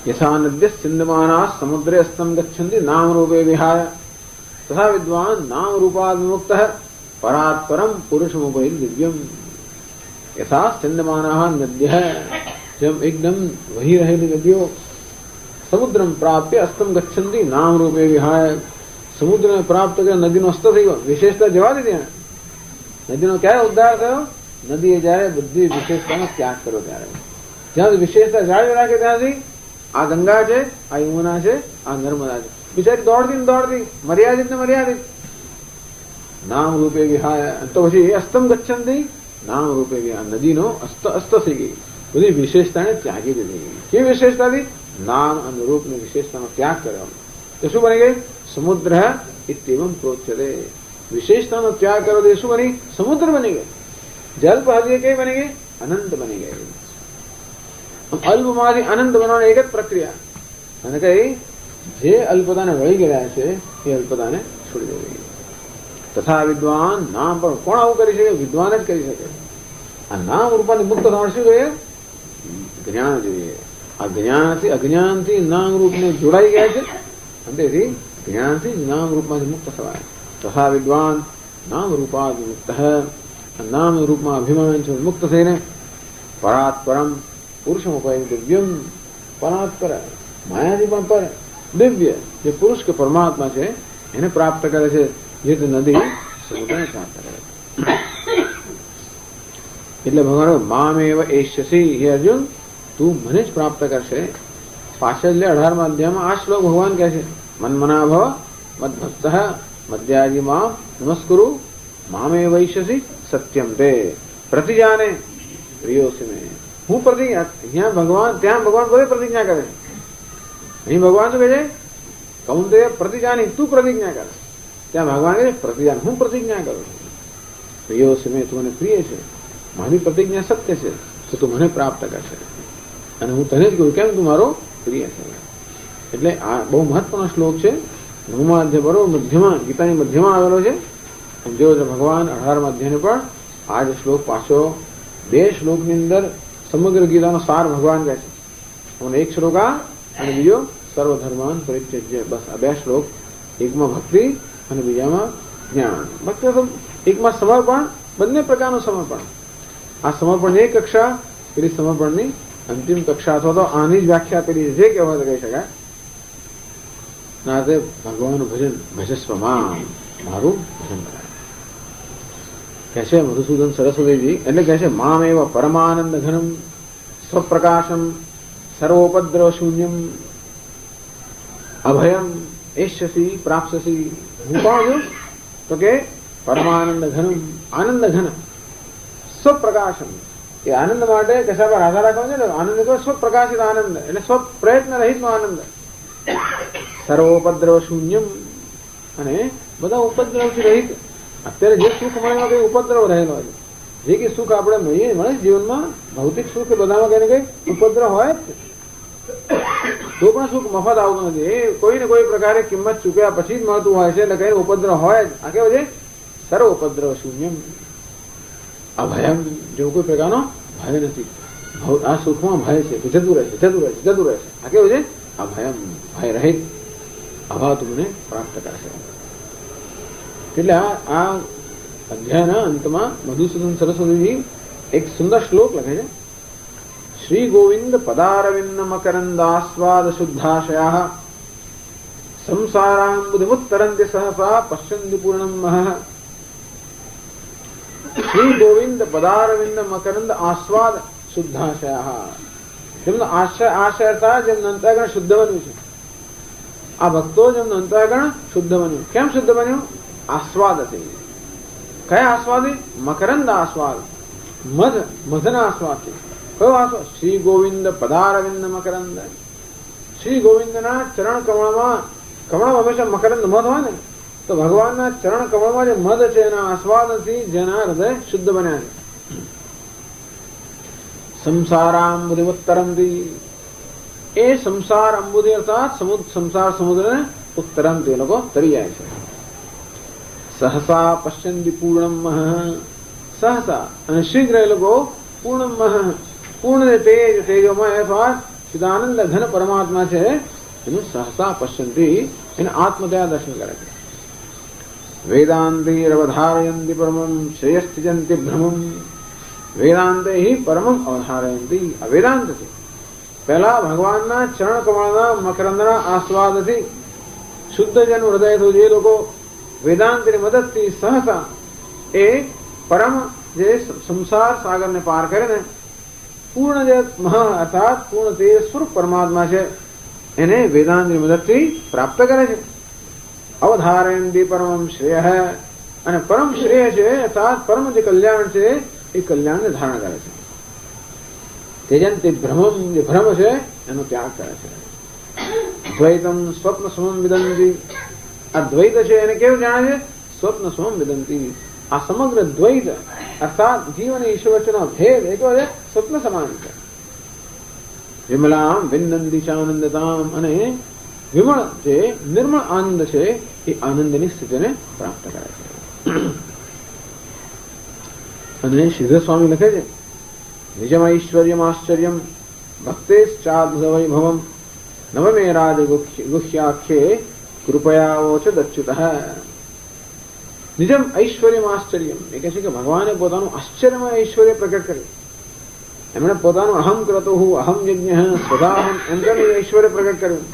યથા નદ્ય સિંધમાના સમુદ્રે અસ્તમ ગચ્છન્તિ નામ રૂપે વિહાય તથા વિદ્વાન નામ રૂપાદ વિમુક્ત પરાત પરમ પુરુષમુપૈ દિવ્યમ. યથા સિંધમાના નદ્ય, જેમ એકદમ વહી રહેલી નદીઓ સમુદ્રમ પ્રાપ્ય અસ્તમ ગચ્છન્તિ નામ રૂપે વિહાય, સમુદ્રને પ્રાપ્ત કરી નદીનો અસ્ત થઈ ગયો, વિશેષતા જવા દીધી. નદીનો ક્યારે ઉદ્ધાર થયો? નદીએ જયારે બધી વિશેષતાનો ત્યાગ કર્યો ત્યારે. જ્યાં વિશેષતા જાળવી રાખે ત્યાંથી આ ગંગા છે, આ યમુના છે, આ નર્મદા છે, બિચારી દોડતી ને દોડતી, મર્યાદિત ને મર્યાદિત, નામ રૂપે વિહાય. તો પછી અસ્તમ ગચ્છંતી, નામ રૂપે વિહાય, નદીનો અસ્ત થઈ ગઈ, બધી વિશેષતાને ત્યાગી દીધી. કેવી વિશેષતાથી? નામ અને રૂપની વિશેષતાનો ત્યાગ કર્યો. તો શું બની ગઈ? સમુદ્ર ઇત્યેવમ પ્રોચ્યતે. વિશેષતાનો ત્યાગ કર્યો તો શું બની? સમુદ્ર બની ગઈ. જલ્પ હજી કઈ બની ગઈ? અનંત બની ગઈ. અલ્પમાંથી અનંત બનવાની એક જ પ્રક્રિયા. અને કઈ? જે અલ્પતાને વળી ગયા છે એ અલ્પતાને છોડી દેવી. તથા વિદ્વાન નામ પણ કોણ આવું કરી શકે? વિદ્વાન જ કરી શકે. આ નામ રૂપાની મુક્ત થવાનું શું જોઈએ? જ્ઞાન જોઈએ. આ જ્ઞાનથી અજ્ઞાનથી નામ રૂપને જોડાઈ ગયા છે અને તેથી જ્ઞાનથી જ નામ રૂપમાંથી મુક્ત થવાય. તથા વિદ્વાન નામ રૂપાદ મુક્ત. નામ રૂપમાં અભિમાન છે મુક્ત થઈને પરાત્પરમ પુરુષમોપાય દિવ્યમ, પરાત્પર માયાથી પણ પર દિવ્ય જે પુરુષ કે પરમાત્મા છે એને પ્રાપ્ત કરે છે, જે નદી સમુદ્રને પ્રાપ્ત કરે. એટલે ભગવાન મામેવ એષ્યસી, હે અર્જુન તું મને જ પ્રાપ્ત કરશે. પાછળ 18મા અધ્યાયમાં આ શ્લોક ભગવાન કહે છે, મન્મના ભવ મદ્ભક્ત મધ્યાજી મામ નમસ્કુરુ મામેવ એષ્યસી સત્યમ તે પ્રતિજાને પ્રિયોસી મે. હું પ્રતિજ્ઞા, ત્યાં ભગવાન બધે પ્રતિજ્ઞા કરે છે. અહીં ભગવાન શું કહે છે? કૌંતેય પ્રતિજાની, તું પ્રતિજ્ઞા કર. ત્યાં ભગવાન કહે છે પ્રતિજાન, હું પ્રતિજ્ઞા કરું છું. પ્રિયોસી મે, તું મને પ્રિય છે, મારી પ્રતિજ્ઞા સત્ય છે, તો તું મને પ્રાપ્ત કરશે. અને હું તને જ કહું, કેમ? તું મારો પ્રિય છે. એટલે આ બહુ મહત્વનો શ્લોક છે. 9મા અધ્યાય બરોબર મધ્યમાં, ગીતાની મધ્યમાં આવેલો છે. જો ભગવાન 18મા અધ્યાયને પણ આ જ શ્લોક પાછો 2 શ્લોકની અંદર સમગ્ર ગીતાનો સાર ભગવાન કહે છે. અને એક શ્લોક આ અને બીજો સર્વધર્માન પરિત્યજ્ય. બસ આ 2 શ્લોક, એકમાં ભક્તિ અને બીજામાં જ્ઞાન. ભક્તિ એકમાં સમર્પણ, બંને પ્રકારનું સમર્પણ. આ સમર્પણની એક કક્ષા, પેલી સમર્પણની અંતિમ કક્ષા, અથવા તો આની જ વ્યાખ્યા પેલી જે કહેવાય કહી શકાય. નાતે ભગવાનનું ભજન ભજસ્વમાં, મારું ભજન કરાય. કહે છે મધુસૂદન સરસ્વતીજી, એટલે કહે છે મામ એવ પરમાનંદ ઘનમ સ્વપ્રકાશમ સર્વોપદ્રવ શૂન્યમ અભયમ એષ્યસી પ્રાપ્સસી. હું કોણ છું? તો કે પરમાનંદ ઘનમ, આનંદ ઘન, સ્વપ્રકાશમ. એ આનંદ માટે કશા પર આધાર રાખવાનો છે ને? આનંદ કહો સ્વપ્રકાશિત આનંદ, એટલે સ્વ પ્રયત્ન રહિતનો આનંદ. સર્વોપદ્રવ શૂન્યમ, અને બધા ઉપદ્રવથી રહિત. અત્યારે જે સુખ મળે એમાં કઈ ઉપદ્રવ રહેલો છે. જે કઈ સુખ આપણે મળે જીવનમાં, ભૌતિક સુખ બધામાં કઈ ને કઈ ઉપદ્રવ હોય જ. તો પણ સુખ મફત આવતું નથી. એ કોઈ ને કોઈ પ્રકારે કિંમત ચૂક્યા પછી જ મળતું હોય છે. એટલે કઈ ઉપદ્રવ હોય જ. આ કેવું છે? સર્વ ઉપદ્રવ શૂન્યમ અભયમ. જેવું કોઈ પ્રકારનો ભય નથી. આ સુખમાં ભય છે કે જતું રહેશે, જતું રહેશે, જતું રહેશે. આ કેવું છે? અભયમ, ભય રહિત. અભા તું મને પ્રાપ્ત કરશે. એટલે આ અધ્યાયના અંતમાં મધુસૂદન સરસ્વતીજી એક સુંદર શ્લોક લખે છે. શ્રી ગોવિંદ પદારવિંદ મકરંદાસ્વાદ શુદ્ધાશયા સંસારાંબુધિમુત્તરંતિ સહસા પશ્યન્તિ પૂર્ણમ મહ. શ્રી ગોવિંદ પદારવિંદ મકરંદ આસ્વાદ શુદ્ધાશયા. જેમનો આશય હતા, જેમનું અંતઃકરણ શુદ્ધ બન્યું છે. આ ભક્તો જેમનું અંતઃકરણ શુદ્ધ બન્યું. કેમ શુદ્ધ બન્યું? આસ્વાદ હતી. કયા આસ્વાદી? મકરંદ આસ્વાદ, મધના આસ્વાદથી. કયો આસ્વાદ? શ્રી ગોવિંદ પદારવિંદ મકરંદ. શ્રી ગોવિંદના ચરણ કમળમાં હંમેશા મકરંદ મધ હોય ને, તો ભગવાનના ચરણ કમળમાં જે મધ છે એના આસ્વાદથી જેના હૃદય શુદ્ધ બન્યા છે. સંસારાંબુધિ ઉત્તરંતી. એ સંસાર અંબુધિ અર્થાત સંસાર સમુદ્રને ઉત્તરંતી, એ લોકો તરી જાય છે. સહસા પશ્યંતિ પૂર્ણમ, સહસા અને શીઘ્ર એ લોકો પૂર્ણમ, પૂર્ણ તેજોમય અથવા ચિદાનંદ ઘન પરમાત્મા છે એનું સહસા પશ્યંતિ, એને આત્મદયા દર્શન કરે છે. વેદાંતિ અવધારયંતિ પરમમ શ્રેયસ્થિજંતિ ભ્રમમ. વેદાંતે હિ પરમમ અવધારયંતિ. આ વેદાંત છે. પહેલા ભગવાનના ચરણ કમળના મકરંદના આસ્વાદથી શુદ્ધ જેનું હૃદય થયું, જે લોકો વેદાંતની મદદથી સહસા એ પરમ જે સંસાર સાગરને પાર કરે ને, પૂર્ણ જે મહા અર્થાત પૂર્ણ તે સ્વરૂપ પરમાત્મા છે એને વેદાંતની મદદથી પ્રાપ્ત કરે છે. અવધારયંતિ પરમમ શ્રેય, અને પરમ શ્રેય છે અર્થાત પરમ જે કલ્યાણ છે એ કલ્યાણને ધારણ કરે છે. તે ભ્રમ છે એનો ત્યાગ કરે છે. દ્વૈતમ સ્વપ્ન સમમ વિદંતી, આ દ્વૈત છે એને કેવું જાણે છે? સ્વપ્ન સમમ વિદંતી. આ સમગ્ર દ્વૈત અર્થાત જીવ અને ઈશ્વર વચ્ચેનો ભેદ એ તો સ્વપ્ન સમાન છે. વિમલામ વિંદંતી ચાનંદતામ, અને વિમળ જે નિર્મળ આનંદ છે એ આનંદની સ્થિતિને પ્રાપ્ત કરે છે. અને શ્રીધર સ્વામી લખે છે નિજમ ઐશ્વર્યમ આશ્ચર્યમ ભક્તેશ્ચાદ્વૈભવમ નવમે રાજ ગુહ્યાખ્યે કૃપયાવોચદચ્યુત. નિજમ ઐશ્વર્યમ આશ્ચર્યમ, એ કહે છે કે ભગવાને પોતાનું આશ્ચર્યમય ઐશ્વર્ય પ્રગટ કર્યું. એમણે પોતાનું અહમ ક્રતો અહમ યજ્ઞ સ્વદાહમ એમ કરીને ઐશ્વર્ય પ્રગટ કર્યું.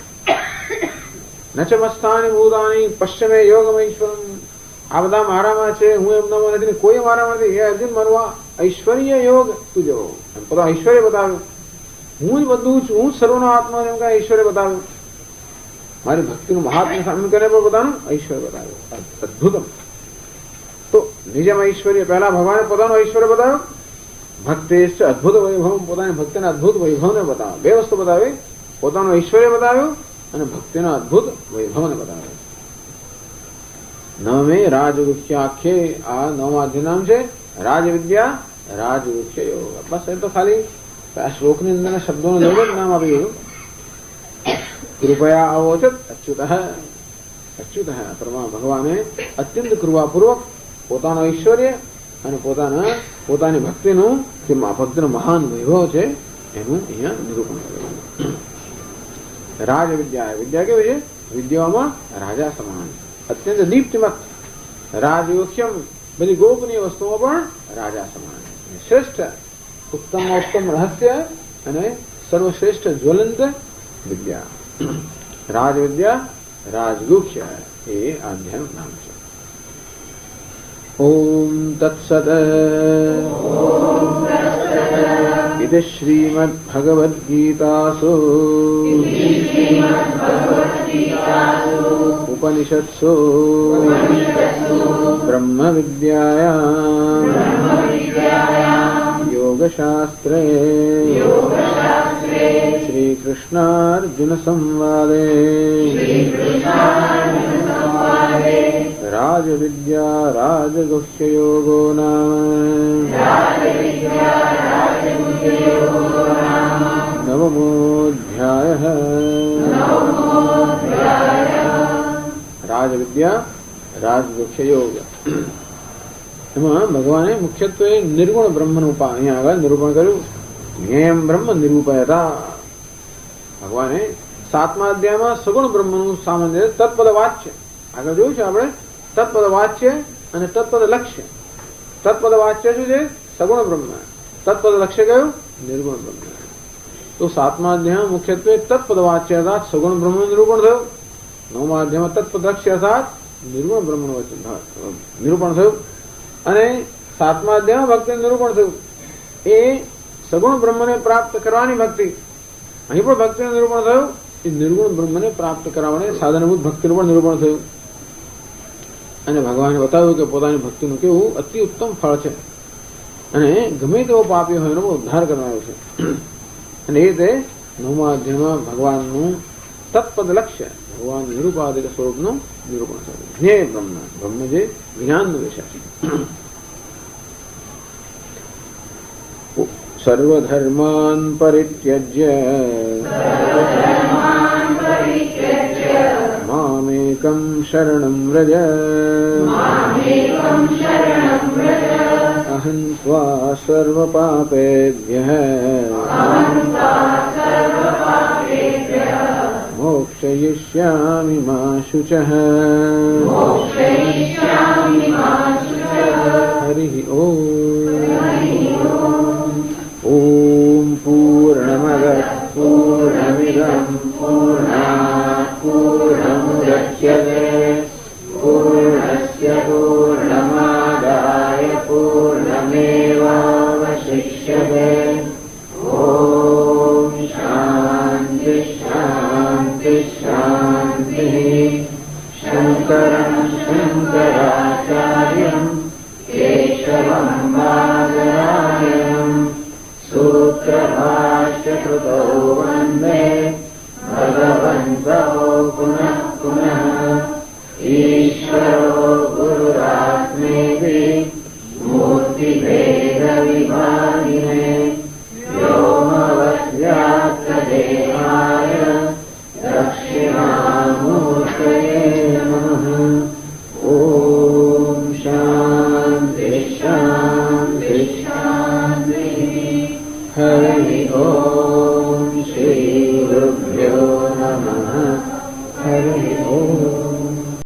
નચ મસ્તાની ભૂતાની પશ્ચિમે યોગમૈશ્વરમ, આ બધા મારામાં છે, હું એમનામાં નથી, કોઈ મારામાં નથી. હે અર્જુન, મારું આ ઐશ્વર્ય યોગ તું જો એમ પોતાનું ઐશ્વર્ય બતાવ્યું. હું જ બધું છું, હું સર્વનો આત્મા એમ કઈ ઐશ્વર્ય બતાવ્યું. મારી ભક્તિનું મહાત્મ્ય સામે કરીને પણ પોતાનું ઐશ્વર્ય બતાવ્યું. અદભુતમ. તો નિજમ ઐશ્વર્ય, પહેલા ભગવાને પોતાનું ઐશ્વર્ય બતાવ્યું. ભક્તેશ્ચ અદભુત વૈભવ, પોતાની ભક્તિના અદભુત વૈભવને બતાવ્યું. બે વસ્તુ બતાવી, પોતાનું ઐશ્વર્ય બતાવ્યું અને ભક્તિના અદભુત વૈભવને બતાવ્યું. નવમે રાજગુહ્યાખ્યે, આ નવમાધ્ય નામ છે રાજવિદ્યા રાજગુહ્ય યોગ. બસ એ તો ખાલી આ શ્લોકની અંદરના શબ્દોને લઈને જ નામ આપ્યું. કૃપયા આવોચત અચ્યુત. અચ્યુત ભગવાને અત્યંત કૃપાપૂર્વક પોતાનો ઐશ્વર્ય અને પોતાની ભક્તિનું જે ભક્તિનો મહાન વૈભવ છે એનું અહીંયા નિરૂપણ કર્યું. રાજવિદ્યા, વિદ્યા કેવી છે? વિદ્યાઓમાં રાજા સમાન, અત્યંત દીપ્તિમત. રાજયોગ્યમ, બધી ગોપનીય વસ્તુઓમાં પણ રાજા સમાન. શ્રેષ્ઠ ઉત્તમ રહસ્ય અને સર્વશ્રેષ્ઠ જ્વલંત વિદ્યા રાજવિદ્યા રાજગુહ્ય એ આધ્યાયનું નામ છે. ઓમ તત્સત. ઇતિ શ્રીમદ્ભગવદ્ગીતાસુ ઉપનિષત્સુ બ્રહ્મ વિદ્યાયામ યોગશાસ્ત્રે શ્રીકૃષ્ણાર્જુન સંવાદે રાજવિદ્યા રાજગુહ્ય યોગો નામ નવમોऽધ્યાયઃ. રાજવિદ્યા રાજગુહ્ય યોગ, એમાં ભગવાને મુખ્યત્વે નિર્ગુણ બ્રહ્મનું અહીંયા આગળ નિરૂપણ કર્યું. જ્ઞેયમ બ્રહ્મ નિરૂપયતા. ભગવાને 7મા અધ્યાયમાં સગુણ બ્રહ્મનું સામાન્ય તત્પદ વાચ્ય આગળ જોયું છે આપણે. તત્પદ વાચ્ય અને તત્પદ લક્ષ્ય. તત્પદ વાચ્ય શું છે? સગુણ બ્રહ્મ. તત્પદ લક્ષ્ય કયું? નિર્ગુણ બ્રહ્મ. તો 7મા અધ્યાયમાં મુખ્યત્વે તત્પદ વાચ્ય અર્થાત સગુણ બ્રહ્મનું નિરૂપણ થયું. 9મા અધ્યાયમાં તત્પદ લક્ષ્ય અર્થાત નિર્ગુણ બ્રહ્મનું નિરૂપણ થયું. અને 7મા અધ્યાયમાં ભક્તિનું નિરૂપણ થયું. એ સગુણ બ્રહ્મને પ્રાપ્ત કરવાની ભક્તિ. અહીં પણ ભક્તિનું નિરૂપણ થયું. એ નિર્ગુણ બ્રહ્મને પ્રાપ્ત કરવાને સાધનભૂત ભક્તિનું પણ નિરૂપણ થયું. અને ભગવાને બતાવ્યું કે પોતાની ભક્તિનું કેવું અતિ ઉત્તમ ફળ છે અને ગમે તેવો પાપી હોય એનો ઉદ્ધાર કરવાનો છે. અને એ રીતે 9મા અધ્યાયમાં ભગવાનનું તત્પદ લક્ષ્ય, ભગવાન નિરૂપાધિક સ્વરૂપનું નિરૂપણ થયું. જ્ઞેય બ્રહ્મ, બ્રહ્મ જે જ્ઞાનનો વિષય છે. સર્વધર્માન પરિત્યજ્ય મામેકં શરણં વ્રજ અહં ત્વા સર્વપાપેભ્યઃ મોક્ષયિષ્યામિ મા શુચઃ. હરિ ઓમ. ઓમ પૂર્ણમદ પૂર્ણમિદં પૂર્ણાત પૂર્ણમુદચ્યતે પૂર્ણસ્ય પૂર્ણમાદાય પૂર્ણમેવાવશિષ્યતે. शान्तिः। शङ्करं शङ्कराचार्यं केशवं बादरायणं सूत्रभाष्यकृतौ वन्दे भगवन्तौ पुनः पुनः। ईश्वरो